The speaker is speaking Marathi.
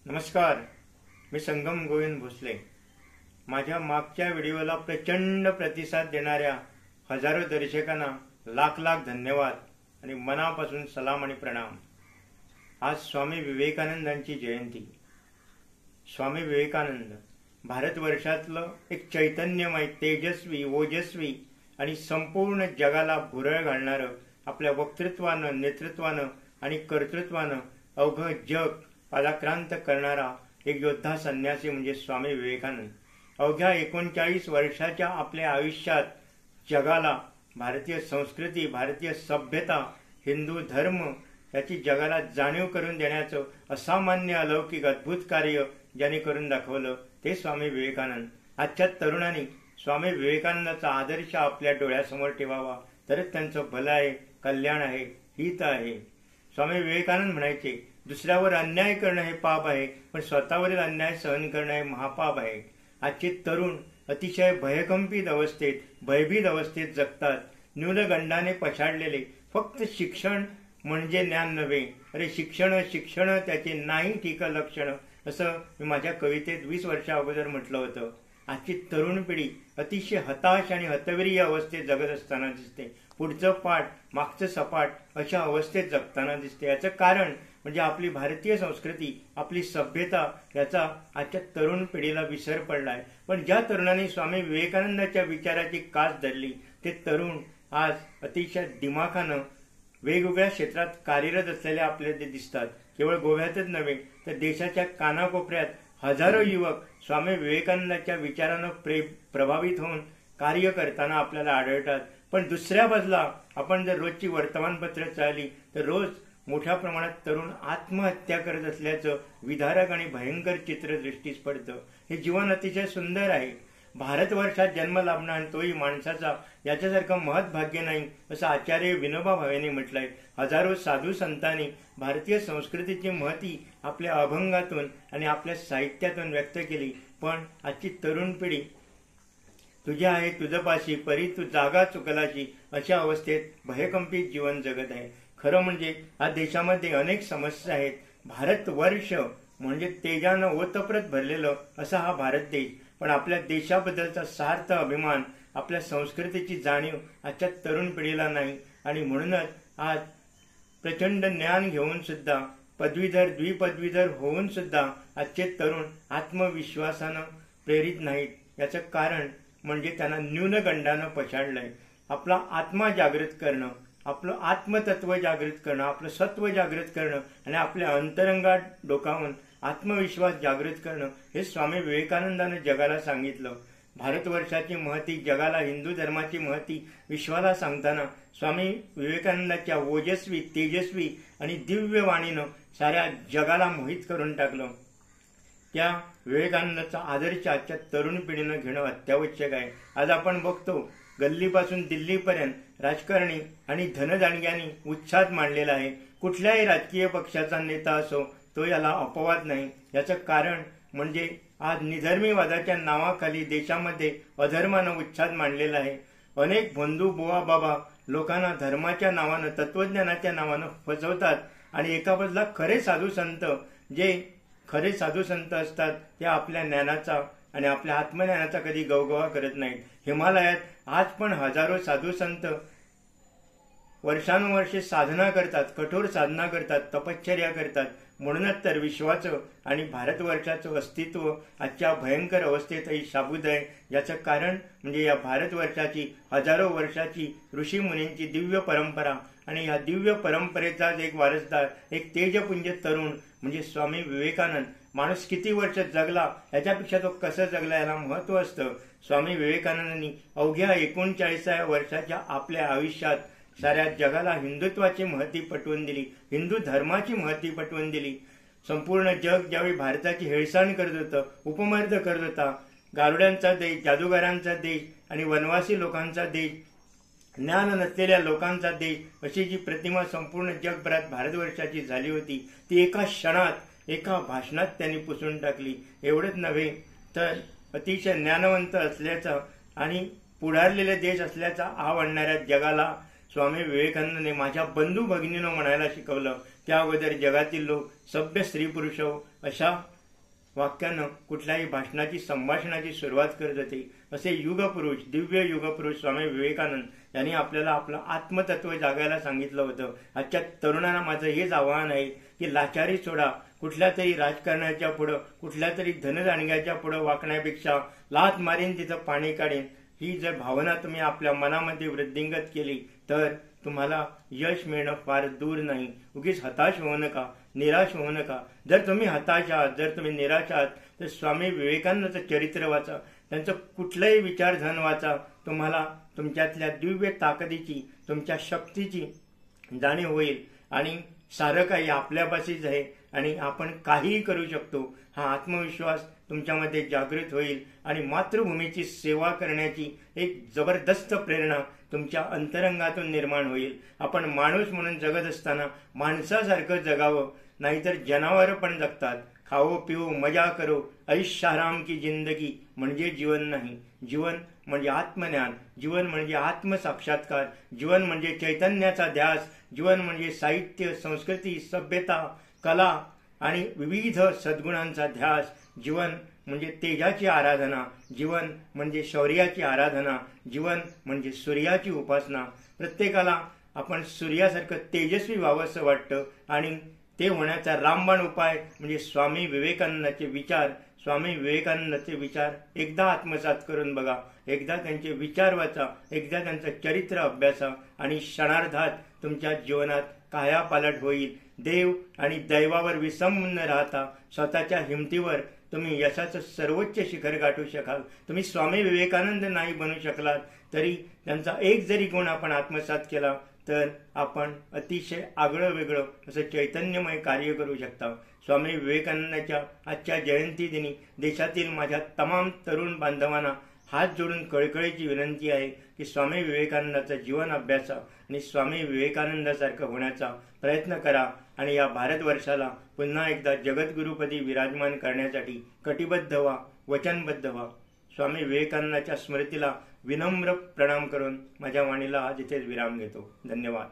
नमस्कार, मी संगम गोविंद भोसले। माझ्या मागच्या व्हिडिओला प्रचंड प्रतिसाद देणाऱ्या हजारो दर्शकांना लाख लाख धन्यवाद आणि मनापासून सलाम आणि प्रणाम। आज स्वामी विवेकानंदांची जयंती। स्वामी विवेकानंद भारतवर्षातलं एक चैतन्यमय, तेजस्वी, ओजस्वी आणि संपूर्ण जगाला भुरळ घालणारं, आपल्या वक्तृत्वानं, नेतृत्वानं आणि कर्तृत्वानं अवघं जग पादाक्रांत करणारा एक योद्धा संन्यासी म्हणजे स्वामी विवेकानंद। अवघ्या 39 वर्षाच्या आपल्या आयुष्यात जगाला भारतीय संस्कृती, भारतीय सभ्यता, हिंदू धर्म याची जगाला जाणीव करून देण्याचं असामान्य, अलौकिक, अद्भुत कार्य ज्यांनी करून दाखवलं ते स्वामी विवेकानंद। आजच्या तरुणांनी स्वामी विवेकानंदाचा आदर्श आपल्या डोळ्यासमोर ठेवावा, तरच त्यांचं भलं आहे, कल्याण आहे, हित आहे। स्वामी विवेकानंद म्हणायचे, दुसऱ्यावर अन्याय करणं हे पाप आहे, पण स्वतःवरील अन्याय सहन करणं हे महापाप आहे। आजचे तरुण अतिशय भयकंपित अवस्थेत, भयभीत अवस्थेत जगतात, न्यूनगंडाने पछाडलेले। फक्त शिक्षण म्हणजे ज्ञान नव्हे, अरे शिक्षण शिक्षण त्याचे नाही ठीक लक्षण, असं मी माझ्या कवितेत 20 वर्षा अगोदर म्हटलं होतं। आजची तरुण पिढी अतिशय हताश आणि हतविरी अवस्थेत जगत असताना दिसते। पुढचं पाठ मागचं सपाट अशा अवस्थेत जगताना दिसते। याचं कारण म्हणजे आपली भारतीय संस्कृती, आपली सभ्यता याचा आजच्या तरुण पिढीला विसर पडलाय। पण ज्या तरुणांनी स्वामी विवेकानंदाच्या विचाराची कास धरली ते तरुण आज अतिशय दिमाखानं वेगवेगळ्या क्षेत्रात कार्यरत असलेले आपल्याला दिसतात। केवळ गोव्यातच नव्हे तर देशाच्या कानाकोपऱ्यात हजारो युवक स्वामी विवेकानंदाच्या विचारानं प्रभावित होऊन कार्य करताना आपल्याला आढळतात। पण दुसऱ्या बाजूला आपण जर रोजची वर्तमानपत्र चालली तर रोज मोठ्या प्रमाणात तरुण आत्महत्या करत असल्याचं विदारक आणि भयंकर चित्र दृष्टीस पडतं। हे जीवन अतिशय सुंदर आहे। भारतवर्षात जन्म लाभणं आणि तोही माणसाचा, याच्यासारखं महत् भाग्य नाही, असं आचार्य विनोबा भावेंनी म्हटलंय। हजारो साधू संतांनी भारतीय संस्कृतीची महती आपल्या अभंगातून आणि आपल्या साहित्यातून व्यक्त केली। पण आजची तरुण पिढी तुझे आहे तुझपाशी परी तू जागा चुकलाशी अशा अवस्थेत भयकंपित जीवन जगत आहे। खरं म्हणजे आज देशामध्ये अनेक समस्या आहेत। भारतवर्ष म्हणजे तेजानं ओतप्रत भरलेलं असा हा भारत देश, पण आपल्या देशाबद्दलचा सार्थ अभिमान, आपल्या संस्कृतीची जाणीव आजच्या तरुण पिढीला नाही। आणि म्हणूनच आज प्रचंड ज्ञान घेऊन सुद्धा, पदवीधर, द्विपदवीधर होऊन सुद्धा आजचे तरुण आत्मविश्वासानं प्रेरित नाहीत। याचं कारण म्हणजे त्यांना न्यूनगंडानं पछाडलंय। आपला आत्मा जागृत करणं, आपलं आत्मतत्व जागृत करणं, आपलं सत्व जागृत करणं आणि आपल्या अंतरंगात डोकावून आत्मविश्वास जागृत करणं हे स्वामी विवेकानंदानं जगाला सांगितलं। भारतवर्षाची महती जगाला, हिंदू धर्माची महती विश्वाला सांगताना स्वामी विवेकानंदाच्या ओजस्वी, तेजस्वी आणि दिव्य वाणीनं साऱ्या जगाला मोहित करून टाकलं। त्या विवेकानंदाचा आदर्श आजच्या तरुण पिढीनं घेणं अत्यावश्यक आहे। आज आपण बघतो गल्लीपासून दिल्लीपर्यंत राजकारणी आणि धनदांडग्यांनी उच्छाद मांडलेला आहे। कुठल्याही राजकीय पक्षाचा नेता असो तो याला अपवाद नाही। याचं कारण म्हणजे आज निधर्मीवादाच्या नावाखाली देशामध्ये अधर्मानं उच्छाद मांडलेला आहे। अनेक बंधू, बुवा, बाबा लोकांना धर्माच्या नावानं, तत्वज्ञानाच्या नावानं फसवतात आणि एका बाजूला खरे साधू संत, जे खरे साधू संत असतात ते आपल्या ज्ञानाचा आणि आपल्या आत्मज्ञानाचा कधी गवगवा करत नाहीत। हिमालयात आज पण हजारो साधू संत वर्षानुवर्षे साधना करतात, कठोर साधना करतात, तपश्चर्या करतात। म्हणूनच तर विश्वाचं आणि भारतवर्षाचं अस्तित्व आजच्या भयंकर अवस्थेतही शाबूत आहे। याचं कारण म्हणजे या भारतवर्षाची हजारो वर्षाची ऋषीमुनींची दिव्य परंपरा आणि या दिव्य परंपरेचाच एक वारसदार, एक तेजपुंज तरुण म्हणजे स्वामी विवेकानंद। माणूस किती वर्ष जगला याच्यापेक्षा तो कसं जगला याला महत्व असतं। स्वामी विवेकानंदांनी अवघ्या 39व्या वर्षाच्या आपल्या आयुष्यात साऱ्या जगाला हिंदुत्वाची महती पटवून दिली, हिंदू धर्माची महती पटवून दिली। संपूर्ण जग ज्यावेळी भारताची हेळसांड करत होतं, उपमर्द करत होता, गारुड्यांचा देश, जादूगारांचा देश आणि वनवासी लोकांचा देश, ज्ञान नसलेल्या लोकांचा देश अशी जी प्रतिमा संपूर्ण जगभरात भारतवर्षाची झाली होती ती एका क्षणात, एका भाषणात त्यांनी पुसून टाकली। एवढंच नव्हे तर अतिशय ज्ञानवंत असल्याचा आणि पुढारलेले देश असल्याचा आव आणणाऱ्या जगाला स्वामी विवेकानंदांनी माझ्या बंधू भगिनींनो म्हणायला शिकवलं। त्या अगोदर जगातील लोक सभ्य स्त्री पुरुष अशा वाक्यानं कुठल्याही भाषणाची संभाषणाची सुरुवात करत होते. असे युगपुरुष, दिव्य युगपुरुष स्वामी विवेकानंद यांनी आपल्याला आपलं आत्मतत्व जागायला सांगितलं होतं. आजच्या तरुणांना माझं हेच आव्हान आहे की लाचारी सोडा. कुठल्या तरी राजकारणाच्या पुढं, कुठल्या तरी धनदांडग्याच्या पुढं वाकण्यापेक्षा लाथ मारीन तिथं पाणी काढीन, ही जर भावना तुम्ही आपल्या मनामध्ये वृद्धिंगत केली तर तुम्हाला यश मिळणं फार दूर नाही. उगीच हताश होऊ नका, निराश होऊ नका. जर तुम्ही हताश आहात, जर तुम्ही निराश आहात, तर स्वामी विवेकानंदाचं चरित्र वाचा, त्यांचं कुठलंही विचारधन वाचा. तुम्हाला तुमच्यातल्या दिव्य ताकदीची, तुमच्या शक्तीची जाणीव होईल आणि सारं काही आपल्यापाशीच आहे आणि आपण काहीही करू शकतो हा आत्मविश्वास तुमच्यामध्ये जागृत होईल आणि मातृभूमीची सेवा करण्याची एक जबरदस्त प्रेरणा तुमच्या अंतरंगातून निर्माण होईल. आपण माणूस म्हणून जगत असताना माणसासारखं जगावं, नाहीतर जनावरं पण जगतात. खाओ पिओ मजा करो, ऐश आराम की जिंदगी म्हणजे जीवन नाही. जीवन म्हणजे आत्मज्ञान, जीवन म्हणजे आत्मसाक्षात्कार, जीवन म्हणजे चैतन्याचा ध्यास, जीवन म्हणजे साहित्य, संस्कृती, सभ्यता, कला आणि विविध सद्गुणांचा ध्यास, जीवन म्हणजे तेजाची आराधना, जीवन म्हणजे शौर्याची आराधना, जीवन म्हणजे सूर्याची उपासना. प्रत्येकाला आपण सूर्यासारखं तेजस्वी व्हावंसं वाटतं आणि ते होण्याचा रामबाण उपाय म्हणजे स्वामी विवेकानंदाचे विचार. स्वामी विवेकानंदाचे विचार एकदा आत्मसात करून बघा, एकदा त्यांचे विचार वाचा, एकदा त्यांचं चरित्र अभ्यासा आणि क्षणार्धात तुमच्या जीवनात कायापालट होईल. देव आणि दैवावर विसंबून न राहता स्वतःच्या हिमतीवर तुम्ही यशाचं सर्वोच्च शिखर गाठू शकाल. तुम्ही स्वामी विवेकानंद नाही बनू शकलात तरी त्यांचा एक जरी गुण आपण आत्मसात केला तर आपण अतिशय आगळं वेगळं असं चैतन्यमय कार्य करू शकता. स्वामी विवेकानंदाच्या आजच्या जयंती दिनी देशातील माझ्या तमाम तरुण बांधवांना हात जोडून कळकळीची विनंती आहे की स्वामी विवेकानंदाचा जीवन अभ्यासा आणि स्वामी विवेकानंदासारखं होण्याचा प्रयत्न करा आणि या भारतवर्षाला पुन्हा एकदा जगद्गुरुपदी विराजमान करण्यासाठी कटिबद्ध व्हा, वचनबद्ध व्हा. स्वामी विवेकानंदाच्या स्मृतीला विनम्र प्रणाम करून माझ्या वाणीला आज इथेच विराम घेतो. धन्यवाद.